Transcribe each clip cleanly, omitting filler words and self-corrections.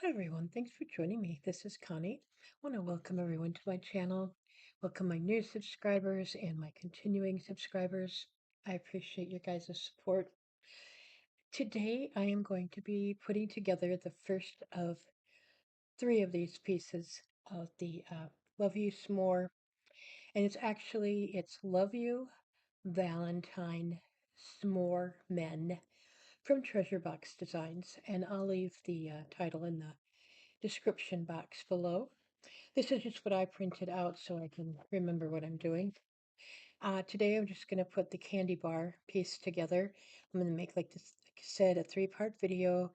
Hi everyone, thanks for joining me. This is Connie. I want to welcome everyone to my channel. Welcome my new subscribers and my continuing subscribers. I appreciate your guys' support. Today I am going to be putting together the first of three of these pieces of the Love You S'more. And it's Love You, Valentine, S'more Men from Treasure Box Designs. And I'll leave the title in the description box below. This is just what I printed out so I can remember what I'm doing. Today I'm just going to put the candy bar piece together. I'm going to make, like I said, a three-part video.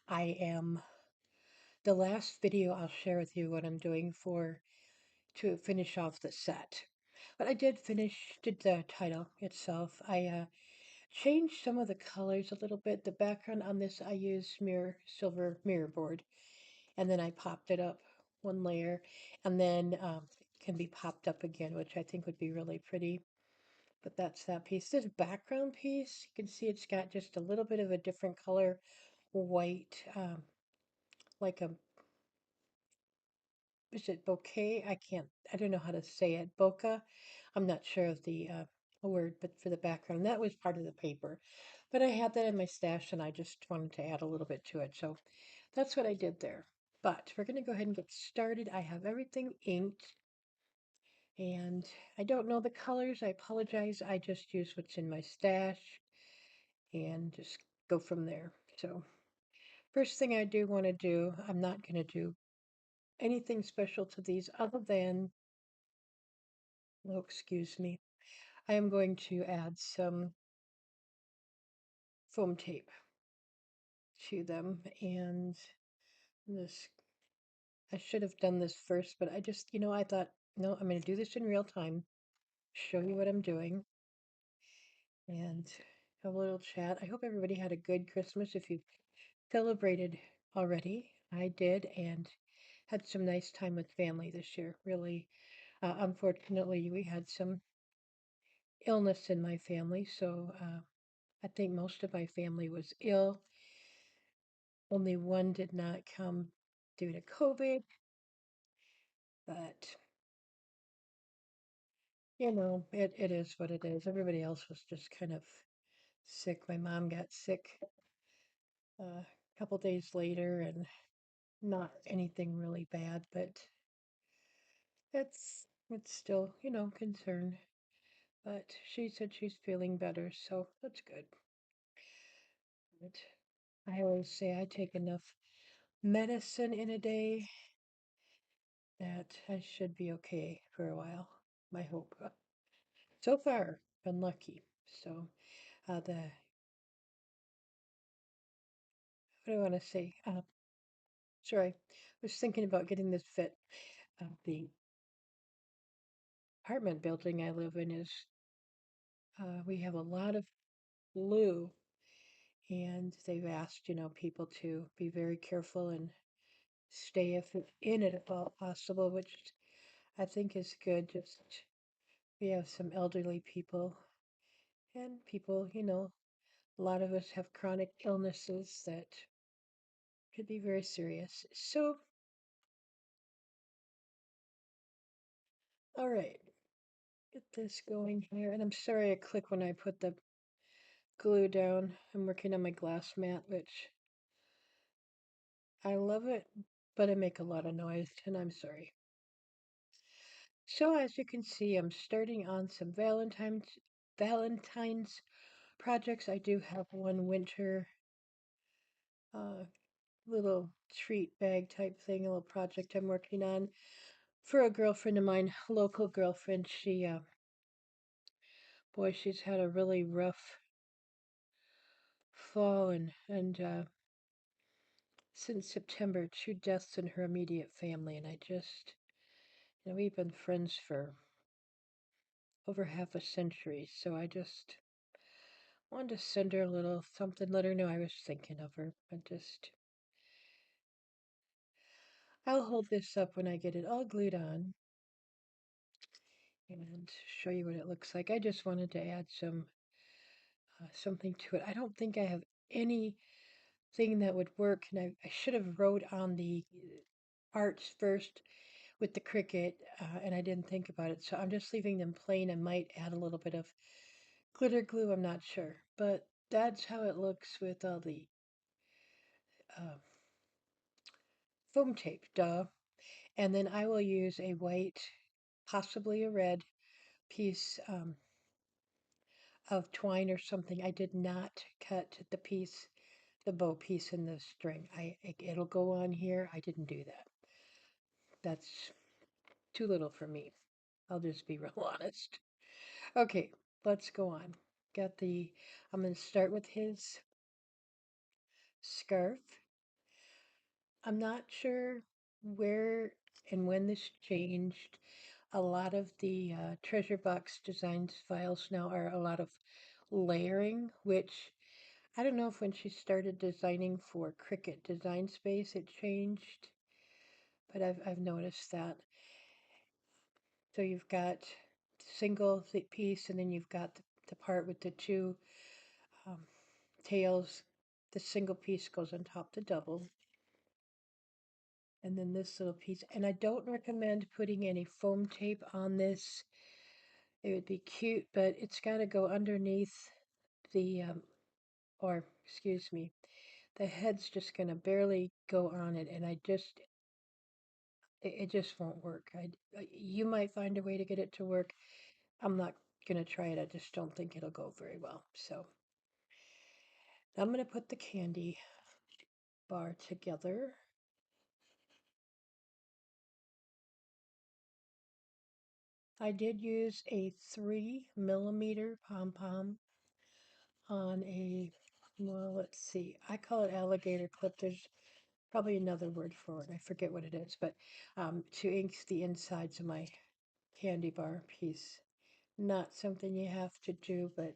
The last video I'll share with you what I'm doing to finish off the set. But I did the title itself. I changed some of the colors a little bit. The background on this I used silver mirror board, and then I popped it up one layer, and then it can be popped up again, which I think would be really pretty. But that's that piece. This background piece, you can see it's got just a little bit of a different color, white, like a, is it bouquet? I don't know how to say it. Bokeh? I'm not sure of the word, but for the background, that was part of the paper. But I had that in my stash and I just wanted to add a little bit to it. So that's what I did there. But we're going to go ahead and get started. I have everything inked and I don't know the colors. I apologize. I just use what's in my stash and just go from there. So first thing I do want to do, I'm not going to do anything special to these other than, oh, excuse me, I am going to add some foam tape to them. And this, I should have done this first, but I thought, no, I'm going to do this in real time, show you what I'm doing, and have a little chat. I hope everybody had a good Christmas. If you celebrated already, I did, and had some nice time with family this year. Really, unfortunately, we had some illness in my family, so I think most of my family was ill. Only one did not come due to COVID, but it is what it is. Everybody else was just kind of sick. My mom got sick a couple days later, and not anything really bad, but it's still, concern. But she said she's feeling better, so that's good. But I always say I take enough medicine in a day that I should be okay for a while. My hope. So far, been lucky. So the what do I want to say? Sorry, I was thinking about getting this fit. The apartment building I live in is we have a lot of blue, and they've asked people to be very careful and stay in it if all possible, which I think is good. Just we have some elderly people and people, a lot of us have chronic illnesses that could be very serious. So, all right, get this going here. And I'm sorry I click when I put the glue down. I'm working on my glass mat, which I love it, but I make a lot of noise, and I'm sorry. So as you can see, I'm starting on some Valentine's projects. I do have one winter uh, little treat bag type thing, a little project I'm working on for a girlfriend of mine, local girlfriend. Boy, she's had a really rough fall, and since September, two deaths in her immediate family, and we've been friends for over half a century, so I just wanted to send her a little something, let her know I was thinking of her. I'll hold this up when I get it all glued on and show you what it looks like. I just wanted to add something to it. I don't think I have any thing that would work, and I should have wrote on the arts first with the Cricut, and I didn't think about it. So I'm just leaving them plain. I might add a little bit of glitter glue, I'm not sure. But that's how it looks with all the uh, foam tape, duh. And then I will use a white, possibly a red piece of twine or something. I did not cut the bow piece in the string. It'll go on here. I didn't do that. That's too little for me. I'll just be real honest. Okay, let's go on. Got the, I'm going to start with his scarf. I'm not sure where and when this changed. A lot of the treasure box designs files now are a lot of layering, which I don't know if when she started designing for Cricut Design Space it changed, but I've noticed that. So you've got single piece, and then you've got the part with the two um, tails. The single piece goes on top the double, and then this little piece. And I don't recommend putting any foam tape on this. It would be cute, but it's got to go underneath the, or excuse me, the head's just going to barely go on it, and it just won't work. You might find a way to get it to work. I'm not going to try it. I just don't think it'll go very well. So I'm going to put the candy bar together. I did use a 3 millimeter pom pom on a, well, let's see, I call it alligator clip. There's probably another word for it. I forget what it is, but to ink the insides of my candy bar piece. Not something you have to do, but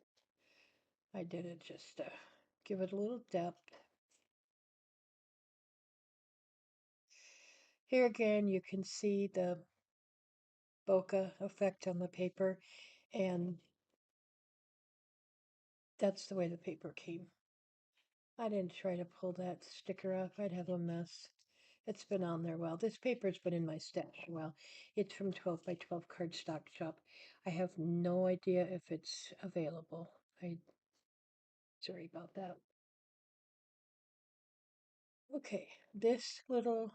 I did it just to give it a little depth. Here again, you can see the bokeh effect on the paper, and that's the way the paper came. I didn't try to pull that sticker off. I'd have a mess. It's been on there a while. This paper's been in my stash a while. It's from 12 by 12 cardstock shop. I have no idea if it's available. Sorry about that. Okay, this little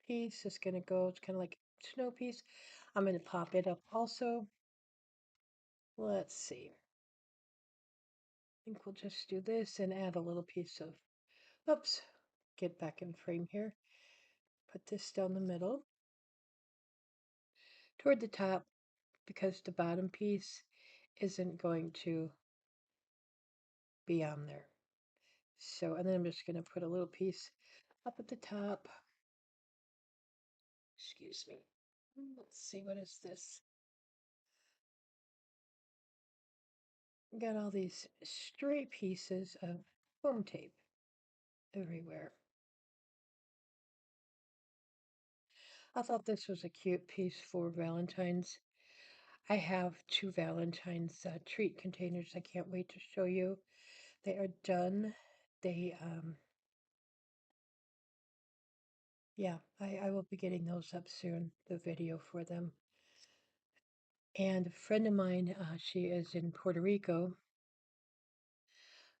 piece is going to go, it's kind of like a snow piece. I'm going to pop it up also. Let's see. I think we'll just do this and add a little piece of, oops, get back in frame here. Put this down the middle toward the top because the bottom piece isn't going to be on there. So, and then I'm just going to put a little piece up at the top. Excuse me. Let's see, what is this? Got all these stray pieces of foam tape everywhere. I thought this was a cute piece for Valentine's. I have two Valentine's treat containers. I can't wait to show you. They are done. They, yeah, I will be getting those up soon, the video for them. And a friend of mine, she is in Puerto Rico.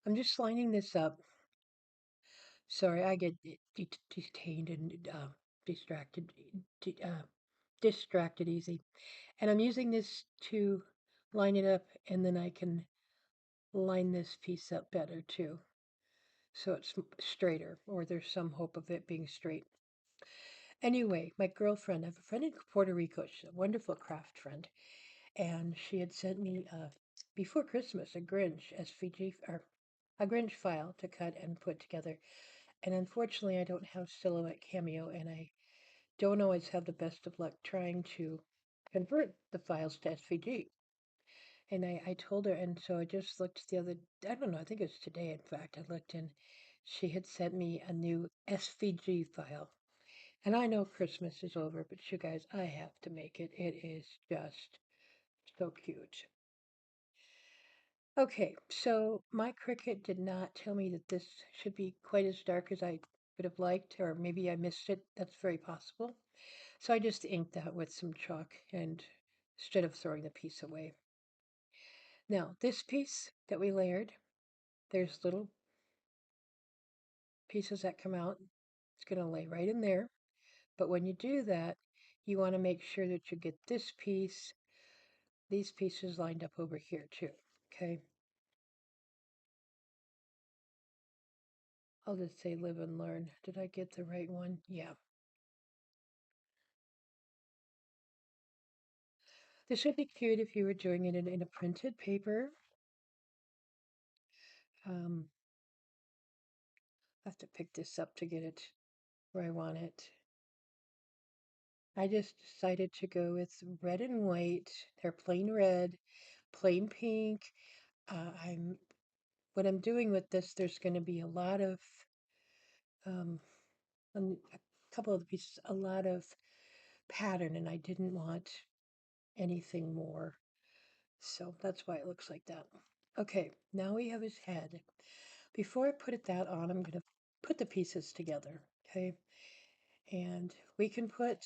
I'm just lining this up. Sorry, I get detained and distracted, distracted easy. And I'm using this to line it up, and then I can line this piece up better too. So it's straighter, or there's some hope of it being straight. Anyway, my girlfriend, I have a friend in Puerto Rico. She's a wonderful craft friend, and she had sent me before Christmas a Grinch SVG or a Grinch file to cut and put together. And unfortunately, I don't have Silhouette Cameo, and I don't always have the best of luck trying to convert the files to SVG. And I told her, and so I just looked I don't know, I think it was today, in fact, I looked and she had sent me a new SVG file. And I know Christmas is over, but you guys, I have to make it. It is just so cute. Okay, so my Cricut did not tell me that this should be quite as dark as I would have liked, or maybe I missed it. That's very possible. So I just inked that with some chalk and instead of throwing the piece away. Now, this piece that we layered, there's little pieces that come out. It's going to lay right in there. But when you do that, you want to make sure that you get this piece, these pieces lined up over here too. Okay. I'll just say live and learn. Did I get the right one? Yeah. This would be cute if you were doing it in a printed paper. Um, I have to pick this up to get it where I want it. I just decided to go with red and white. They're plain red, plain pink. I'm what I'm doing with this. There's going to be a lot of um, on a couple of the pieces, a lot of pattern, and I didn't want anything more. So that's why it looks like that. Okay, now we have his head. Before I put it that on, I'm going to put the pieces together. Okay, and we can put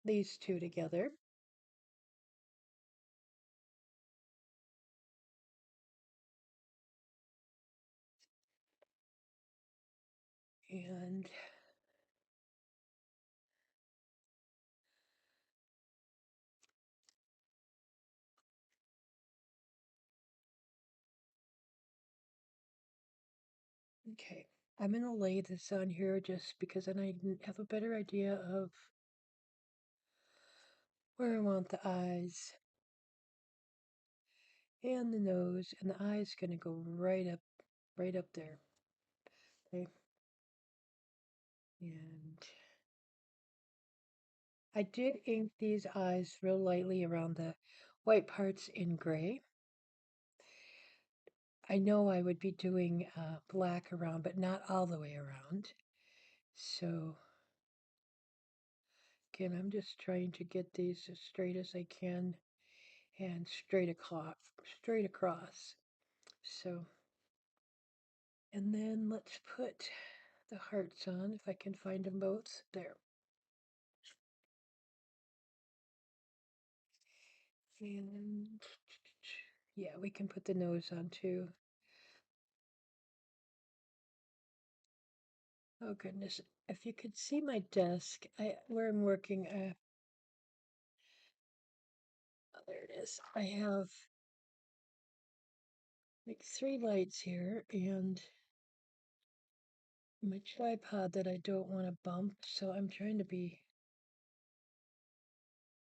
these two together. And okay, I'm going to lay this on here just because then I have a better idea of where I want the eyes and the nose, and the eye's going to go right up there. Okay, and I did ink these eyes real lightly around the white parts in gray. I know I would be doing black around, but not all the way around. So again, I'm just trying to get these as straight as I can and straight across. So, and then let's put the hearts on if I can find them both. There. And yeah, we can put the nose on too. Oh goodness, if you could see my desk, where I'm working, oh, there it is. I have like three lights here and my tripod that I don't want to bump, so I'm trying to be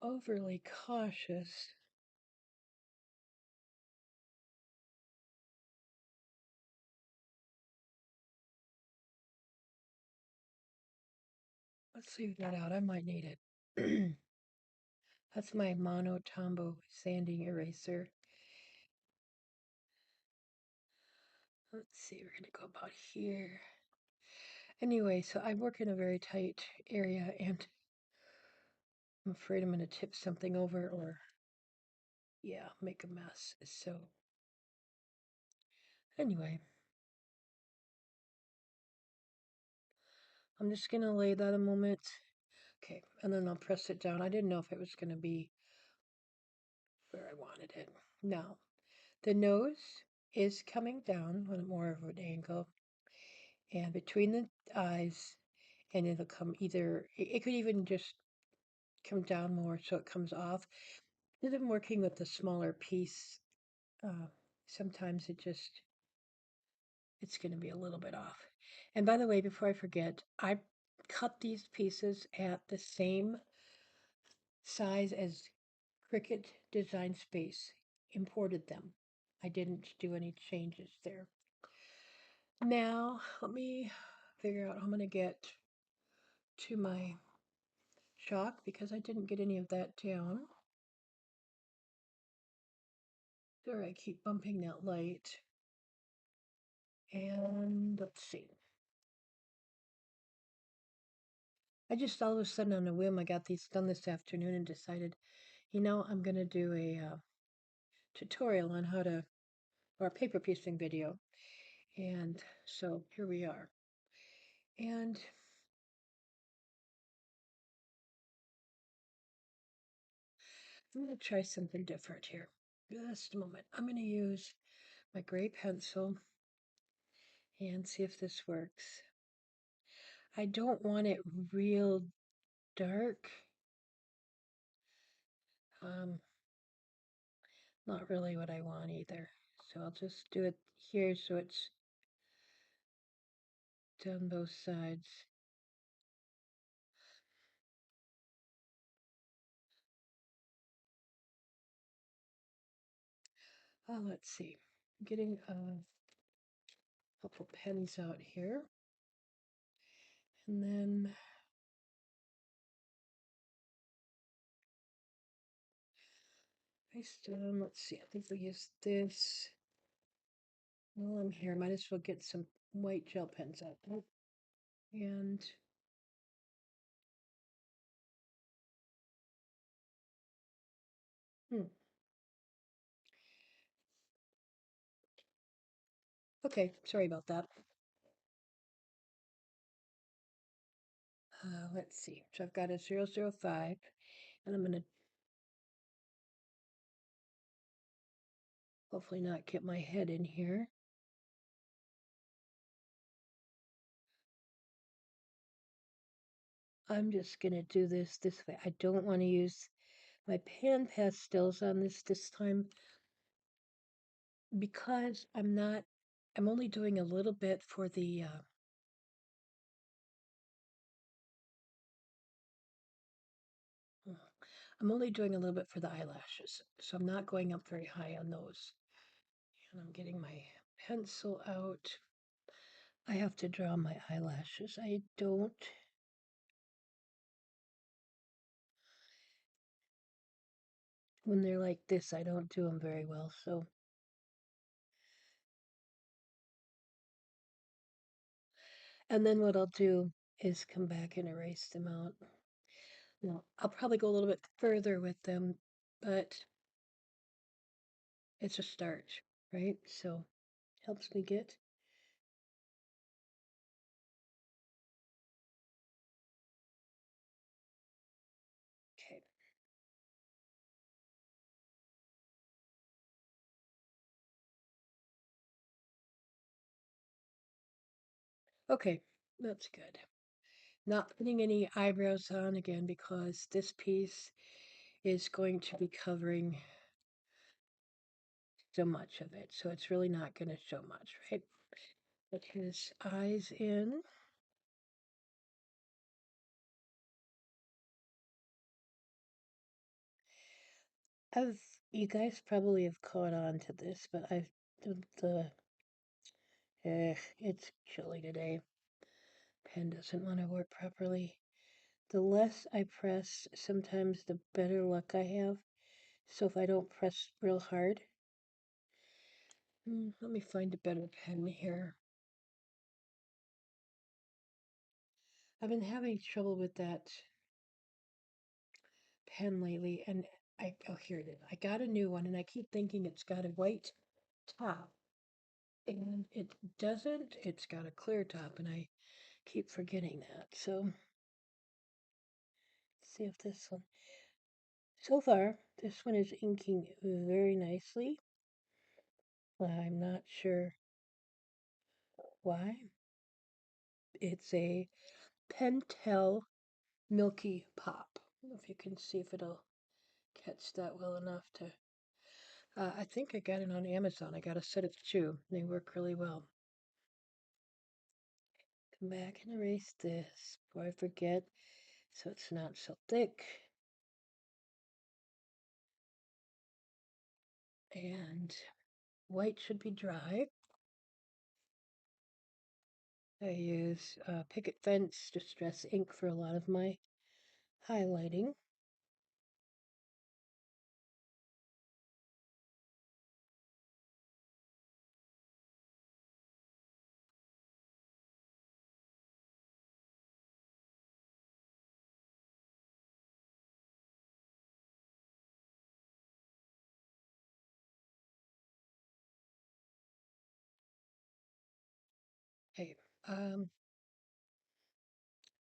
overly cautious. Let's leave that out. I might need it. That's my Mono Tombow sanding eraser. Let's see, we're gonna go about here. Anyway, so I work in a very tight area and I'm afraid I'm gonna tip something over or, yeah, make a mess. So, anyway, I'm just gonna lay that a moment. Okay, and then I'll press it down. I didn't know if it was gonna be where I wanted it. Now, the nose is coming down on more of an angle, and between the eyes, and it'll come either, it could even just come down more so it comes off. Because I'm working with a smaller piece, uh, sometimes it's going to be a little bit off. And by the way, before I forget, I cut these pieces at the same size as Cricut Design Space, imported them. I didn't do any changes there. Now, let me figure out how I'm going to get to my chalk because I didn't get any of that down. There, I keep bumping that light. And let's see. I just all of a sudden on a whim, I got these done this afternoon and decided, I'm going to do a tutorial on how to or paper piecing video. And so here we are. And I'm going to try something different here. Just a moment. I'm going to use my gray pencil and see if this works. I don't want it real dark. Um, Not really what I want either. So I'll just do it here so it's down both sides. Let's see. I'm getting a couple pens out here. And then let's see, I think we'll use this. While I'm here, might as well get some white gel pens out. And hmm, okay, sorry about that. Let's see. So I've got a 005, and I'm going to hopefully not get my head in here. I'm just going to do this way. I don't want to use my pan pastels on this time because I'm only doing a little bit for I'm only doing a little bit for the eyelashes. So I'm not going up very high on those. And I'm getting my pencil out. I have to draw my eyelashes. I don't. When they're like this, I don't do them very well. So, and then what I'll do is come back and erase them out. Now, I'll probably go a little bit further with them, but it's a start, right? So, helps me get. Okay. Okay, that's good. Not putting any eyebrows on again because this piece is going to be covering so much of it. So it's really not going to show much, right? Put his eyes in. You guys probably have caught on to this, but it's chilly today. Pen doesn't want to work properly. The less I press, sometimes the better luck I have. So if I don't press real hard, let me find a better pen here. I've been having trouble with that pen lately, and oh, here it is. I got a new one, and I keep thinking it's got a white top, and it doesn't. It's got a clear top, and I keep forgetting that. So, let's see if this one. So far, this one is inking very nicely. I'm not sure why. It's a Pentel Milky Pop. I don't know if you can see if it'll catch that well enough to. I think I got it on Amazon. I got a set of two. They work really well. Come back and erase this before I forget so it's not so thick. And white should be dry. I use Picket Fence Distress ink for a lot of my highlighting. Okay, um,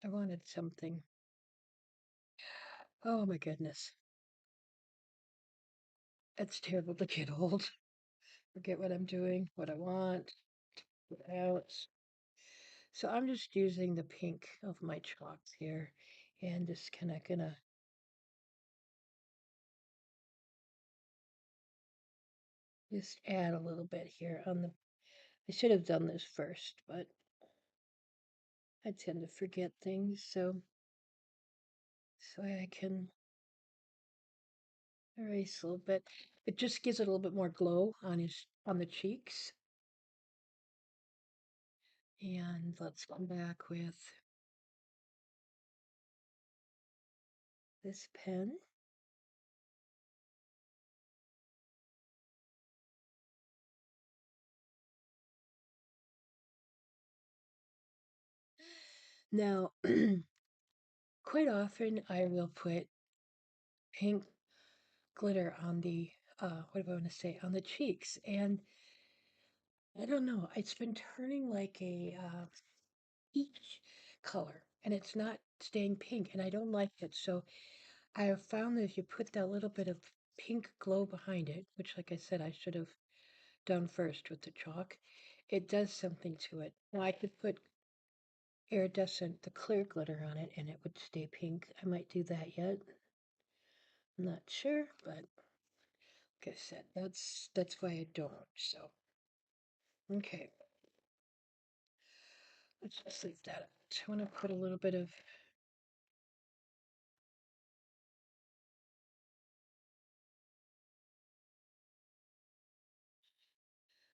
I wanted something. Oh my goodness. It's terrible to get old. Forget what I'm doing, what I want, what else. So I'm just using the pink of my chalks here and just kind of gonna just add a little bit here on the, I should have done this first, but I tend to forget things, so I can erase a little bit. It just gives it a little bit more glow on the cheeks. And let's come back with this pen. Now, quite often I will put pink glitter on the what do I want to say, on the cheeks, and I don't know, it's been turning like a peach color, and it's not staying pink, and I don't like it. So I have found that if you put that little bit of pink glow behind it, which, like I said, I should have done first with the chalk, it does something to it. Now I could put iridescent, the clear glitter on it, and it would stay pink. I might do that yet. I'm not sure, but like I said, that's why I don't. So okay, let's just leave that out. I want to put a little bit of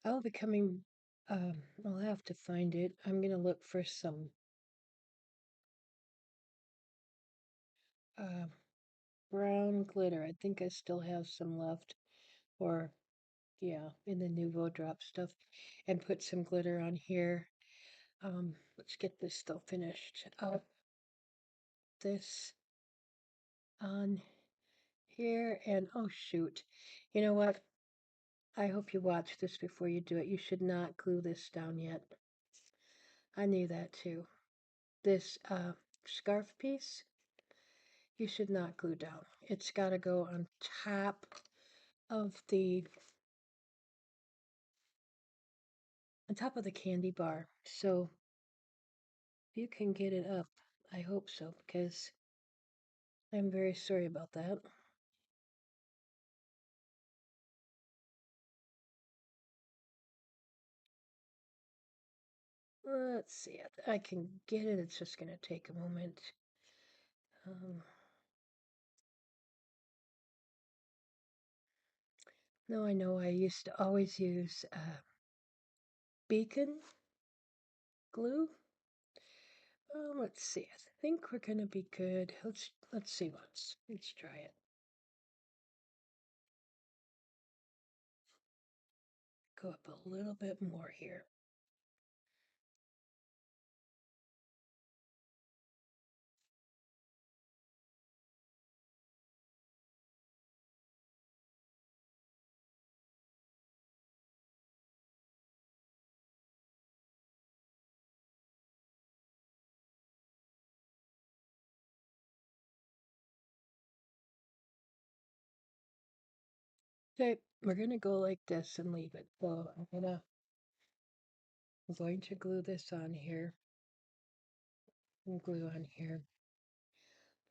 I'll be coming. I'll have to find it. I'm gonna look for some uh, brown glitter. I think I still have some left, or yeah, in the Nouveau drop stuff, and put some glitter on here. Let's get this still finished. This on here, and oh shoot, you know what? I hope you watch this before you do it. You should not glue this down yet. I knew that too. This scarf piece, you should not glue down. It's got to go top of the on top of the candy bar. So if you can get it up, I hope so, because I'm very sorry about that. Let's see. I can get it. It's just going to take a moment. Um, no, I know I used to always use beacon glue. Let's see. I think we're gonna be good. Let's see once. Let's try it. Go up a little bit more here. Okay, we're gonna go like this and leave it. So I'm going to glue this on here and glue on here.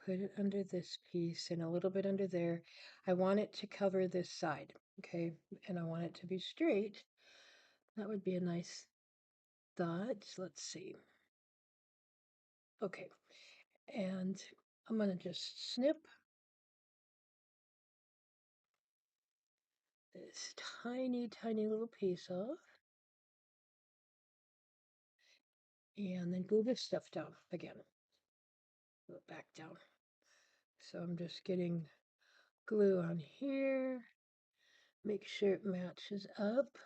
Put it under this piece and a little bit under there. I want it to cover this side, okay? And I want it to be straight. That would be a nice thought. Let's see. Okay, and I'm gonna just snip this tiny, tiny little piece off and then glue this stuff down again. Go back down. So I'm just getting glue on here. Make sure it matches up.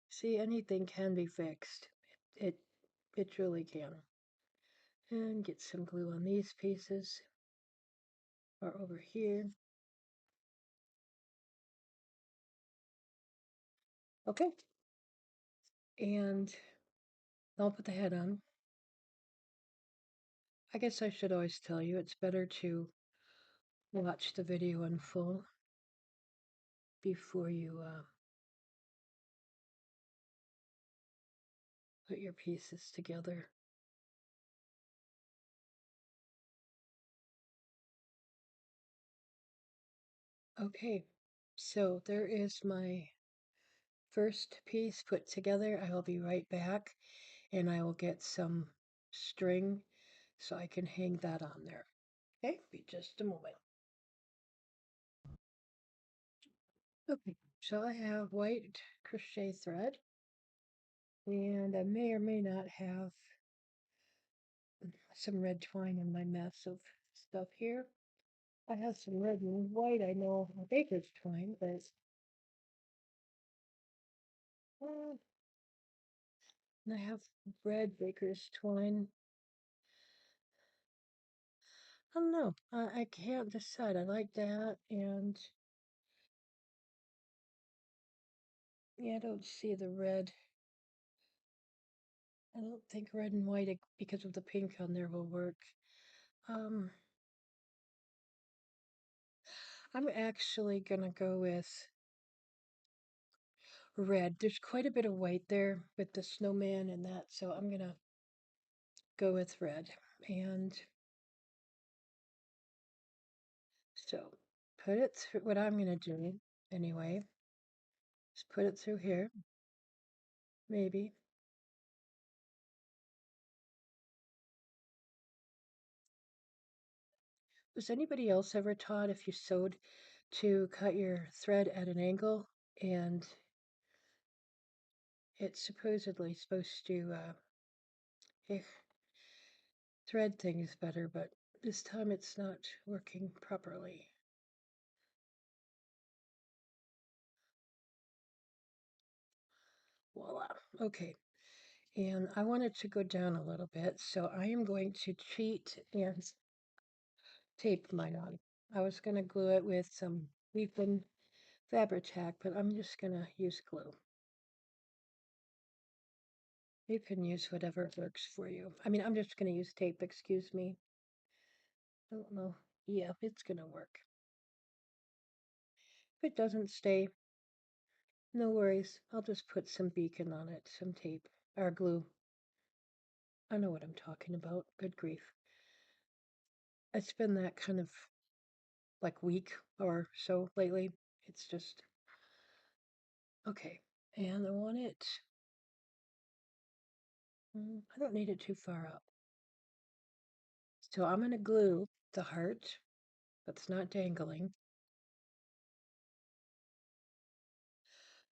See, anything can be fixed. It it truly can. And get some glue on these pieces or over here. Okay, and I'll put the head on. I guess I should always tell you it's better to watch the video in full before you put your pieces together. Okay, so there is my first piece put together. I will be right back and I will get some string so I can hang that on there. Okay, be just a moment. Okay, so I have white crochet thread and I may or may not have some red twine in my mess of stuff here. I have some red and white, I know, baker's twine, but uh, I have red baker's twine. I don't know. I can't decide. I like that, and yeah, I don't see the red. I don't think red and white because of the pink on there will work. Um, I'm actually gonna go with red. There's quite a bit of white there with the snowman and that, so I'm gonna go with red. And so put it through, what I'm gonna do anyway, is put it through here, maybe. Was anybody else ever taught if you sewed to cut your thread at an angle and it's supposedly supposed to eh, thread things better, but this time it's not working properly. Voila. Okay. And I want it to go down a little bit, so I am going to cheat and tape mine on. I was going to glue it with some Weepin fabric tack, but I'm just going to use glue. You can use whatever works for you. I mean, I'm just going to use tape, excuse me. I don't know. Yeah, it's going to work. If it doesn't stay, no worries. I'll just put some beacon on it, some tape, or glue. I know what I'm talking about. Good grief. It's been that kind of like week or so lately. It's just okay. And I want it, I don't need it too far up. So I'm going to glue the heart that's not dangling.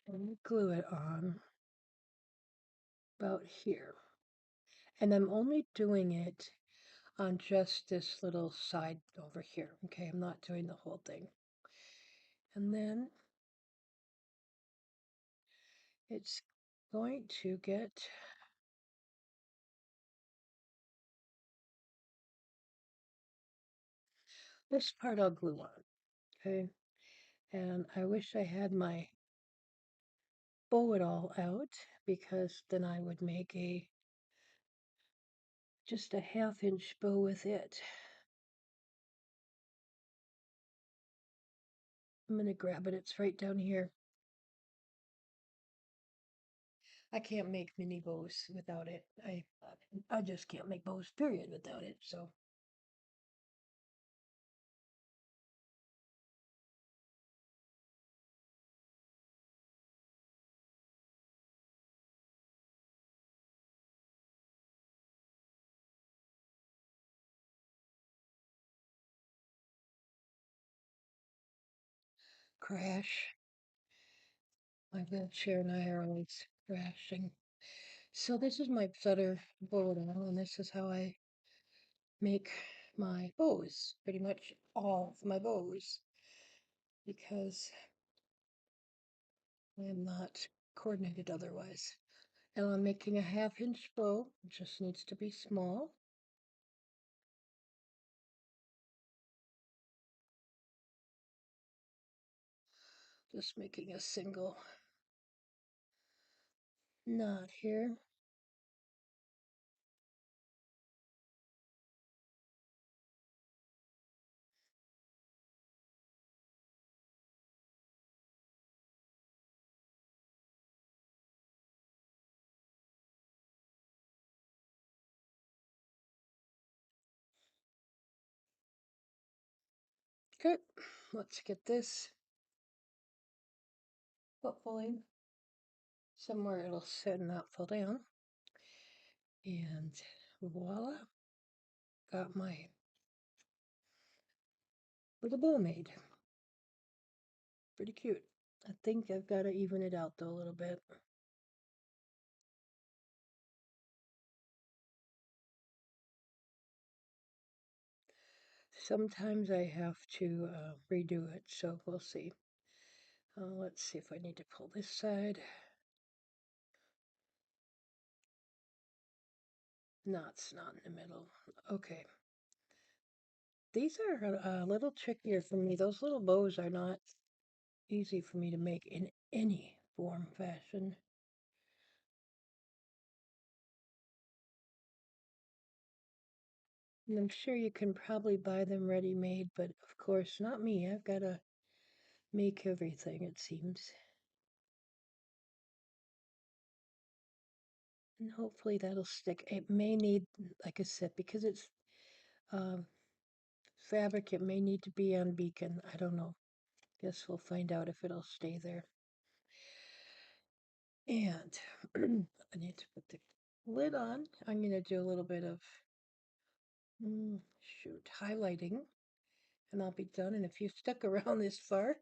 And glue it on about here. And I'm only doing it on just this little side over here. Okay, I'm not doing the whole thing. And then it's going to get this part I'll glue on. Okay, and I wish I had my bow it all out because then I would make a just a half-inch bow with it. I'm going to grab it. It's right down here. I can't make mini bows without it. I just can't make bows period without it. So crash. My wheelchair and I are always crashing. So this is my Flutter bow now, and this is how I make my bows. Pretty much all of my bows because I am not coordinated otherwise. And I'm making a half-inch bow. It just needs to be small. Just making a single knot here. Good. Let's get this. Hopefully, somewhere it'll sit and not fall down. And voila, got my little bow made. Pretty cute. I think I've got to even it out though a little bit. Sometimes I have to redo it, so we'll see. Let's see if I need to pull this side. Knot's not in the middle. Okay. These are a little trickier for me. Those little bows are not easy for me to make in any form, fashion. And I'm sure you can probably buy them ready made, but of course, not me. I've got to make everything, it seems. And hopefully that'll stick. It may need, like I said, because it's uh, fabric, it may need to be on beacon. I don't know. Guess we'll find out if it'll stay there. And I need to put the lid on. I'm going to do a little bit of, highlighting, and I'll be done. And if you stuck around this far,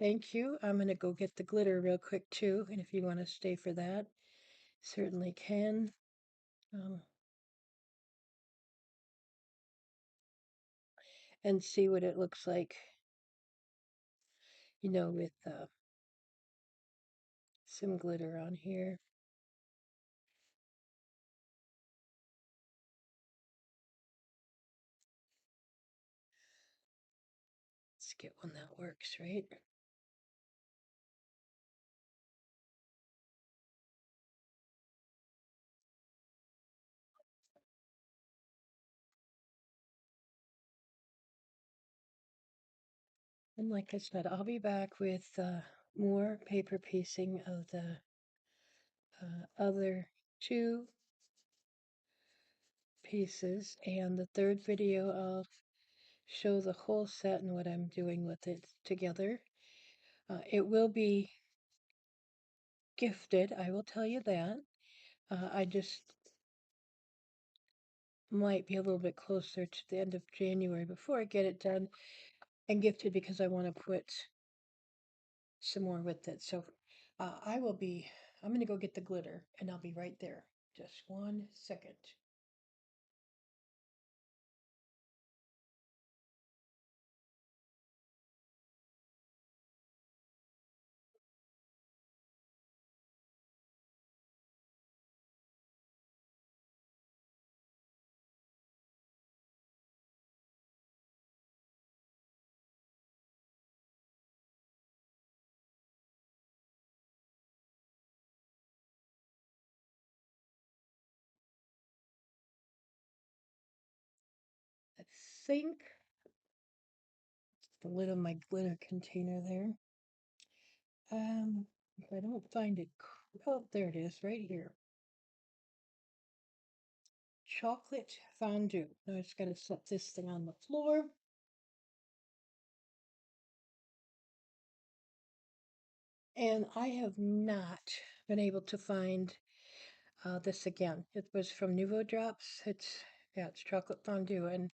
thank you. I'm going to go get the glitter real quick too. And if you want to stay for that, certainly can. Um, and see what it looks like, with some glitter on here. Let's get one that works, right? And like I said, I'll be back with more paper piecing of the other two pieces. And the third video, I'll show the whole set and what I'm doing with it together. It will be gifted, I will tell you that. I just might be a little bit closer to the end of January before I get it done and gifted because I want to put some more with it. So I'm going to go get the glitter and I'll be right there. Just 1 second. I think the lid of my glitter container there. If I don't find it, oh, there it is, right here. Chocolate fondue. Now I just got to set this thing on the floor. And I have not been able to find this again. It was from Nouveau Drops. Yeah, it's chocolate fondue, and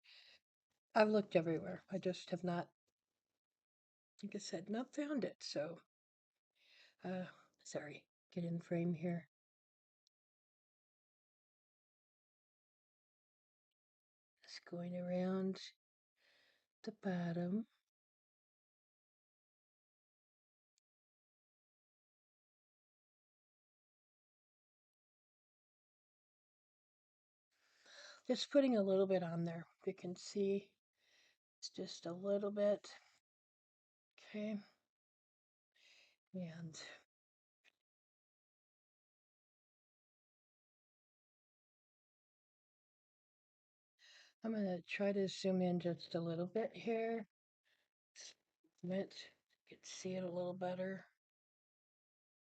I've looked everywhere. I just have not, like I said, not found it. So, uh, sorry, get in frame here. Just going around the bottom. Just putting a little bit on there. You can see it's just a little bit. Okay. And I'm going to try to zoom in just a little bit here. It. You can see it a little better.